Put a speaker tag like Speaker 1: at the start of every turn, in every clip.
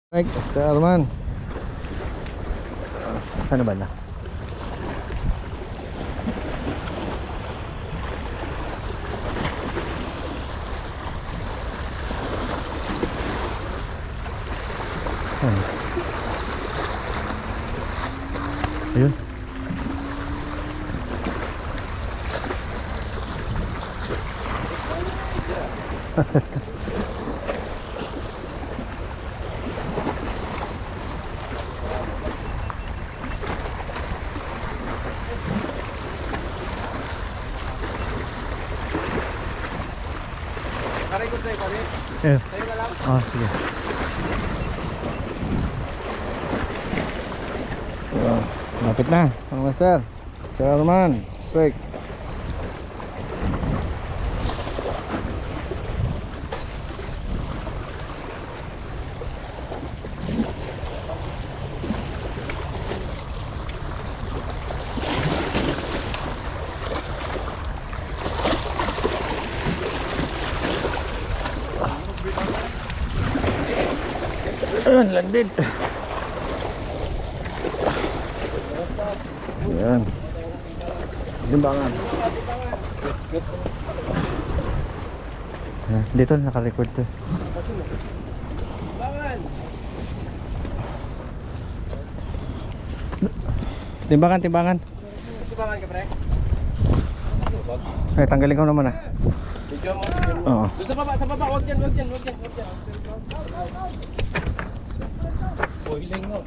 Speaker 1: Mike, sa Arman. Ano ba na? Ayun.
Speaker 2: Karay ko sa'yo, pare.
Speaker 1: Eh.
Speaker 2: Sa'yo na lang.
Speaker 1: Sige. So, lapit na, mga master. Sa Arman, strike. Ayan, landed. Ayan. Limbangan. Dito naka-record to. Timbangan, timbangan.
Speaker 2: Timbangan ka, pre.
Speaker 1: Tanggalin ko naman ah.
Speaker 2: Video mo, video mo.
Speaker 1: Oo.
Speaker 2: Doon sa baba, wag yan. Boiling mo.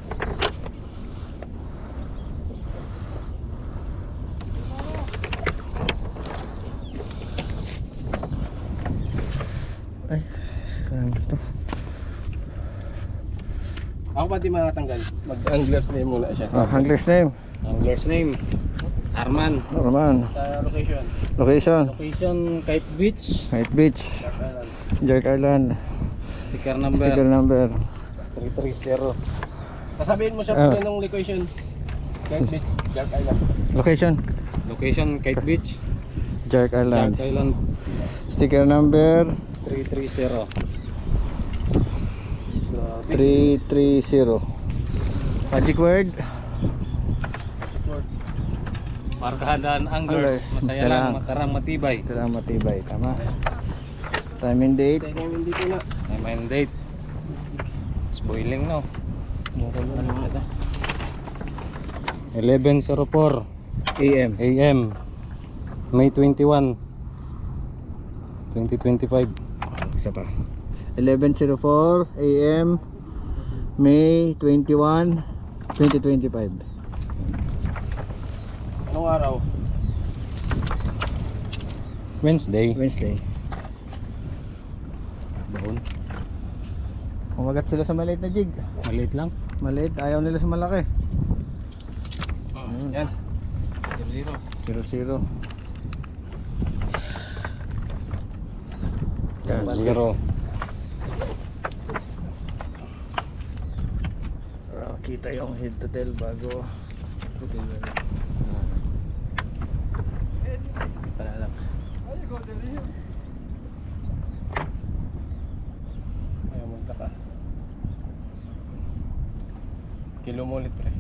Speaker 1: Ay, saan ito?
Speaker 2: Ako pa di makatanggal. Mag-angler's name muna siya.
Speaker 1: Angler's name.
Speaker 3: Angler's name Arman.
Speaker 1: Arman.
Speaker 2: Sa location.
Speaker 1: Location.
Speaker 3: Location Kite Beach.
Speaker 1: Kite Beach. Jerk Island.
Speaker 3: Sticker number
Speaker 1: Sticker number
Speaker 3: 330.
Speaker 2: Sasabihin mo siya
Speaker 1: Ah.
Speaker 2: po ng location. Kite Beach, Dark Island.
Speaker 1: Location.
Speaker 3: Location Kite Beach,
Speaker 1: Jerk Island.
Speaker 3: Dark Island
Speaker 1: Sticker number
Speaker 3: 330.
Speaker 2: Grabe.
Speaker 1: 330. Magic word.
Speaker 3: Markahan anglers.
Speaker 1: Anglers.
Speaker 3: Masaya lang, makarang matibay.
Speaker 1: Kailangan matibay. Tama. Time and date.
Speaker 2: Teka, hindi ko na.
Speaker 3: May main date. It's boiling no.
Speaker 2: Ano ka?
Speaker 3: 11:04
Speaker 1: AM.
Speaker 3: AM May 21 2025.
Speaker 1: Isa pa. 11:04 AM May 21 2025.
Speaker 2: Anong araw?
Speaker 3: Wednesday.
Speaker 1: Wednesday.
Speaker 3: Doon.
Speaker 1: Umagat sila sa maliit na jig.
Speaker 3: Maliit lang.
Speaker 1: Maliit, ayaw nila sa malaki.
Speaker 2: Yan. 0-0.
Speaker 1: 0-0. Yan.
Speaker 3: 0.
Speaker 1: Kita yung head to tail bago.
Speaker 2: Para lang. Ayaw magtaka. Kilo mo ulit, pre.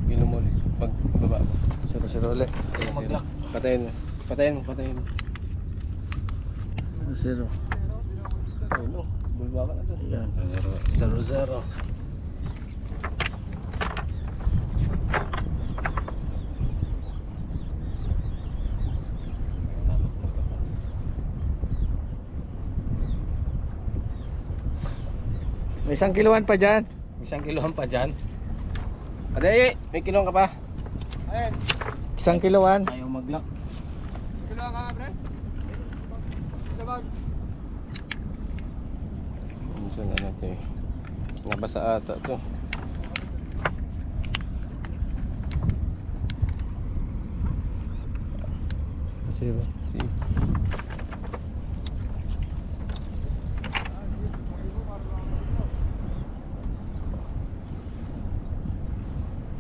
Speaker 2: Kilo mo ulit. Pag baba mo.
Speaker 1: 0-0 ulit.
Speaker 2: Mag-lock. Patayin mo. Patayin mo.
Speaker 1: 0.
Speaker 2: Ayun o. Bulba ka na to.
Speaker 1: Yan.
Speaker 3: 0-0.
Speaker 1: May 1 kiloan pa dyan.
Speaker 3: Isang kilohan pa dyan.
Speaker 2: Aday, may kilong ka pa? Ayun.
Speaker 1: 1 kiloan.
Speaker 3: Ayaw mag-lock.
Speaker 2: Kilong ka, pre? Sabag. Minsan na natin. Nabasa ata to.
Speaker 1: Zero.
Speaker 2: See?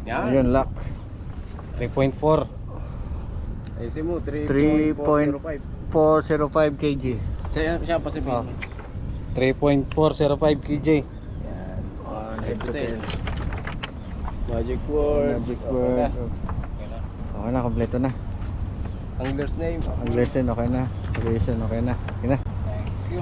Speaker 2: Yan.
Speaker 1: Ayun, lock.
Speaker 3: 3.4.
Speaker 2: Ayusin mo,
Speaker 1: 3.405
Speaker 2: 3.405
Speaker 1: kg.
Speaker 2: Siya pa sabihin.
Speaker 3: 3.405 kg.
Speaker 2: Yan.
Speaker 1: 5 to 10.
Speaker 2: Magic words.
Speaker 1: Magic word.
Speaker 2: Okay na.
Speaker 1: Okay na, kompleto na.
Speaker 2: Angler's name.
Speaker 1: Ang lesson okay na. Duration okay na. Okay na.
Speaker 2: Thank you.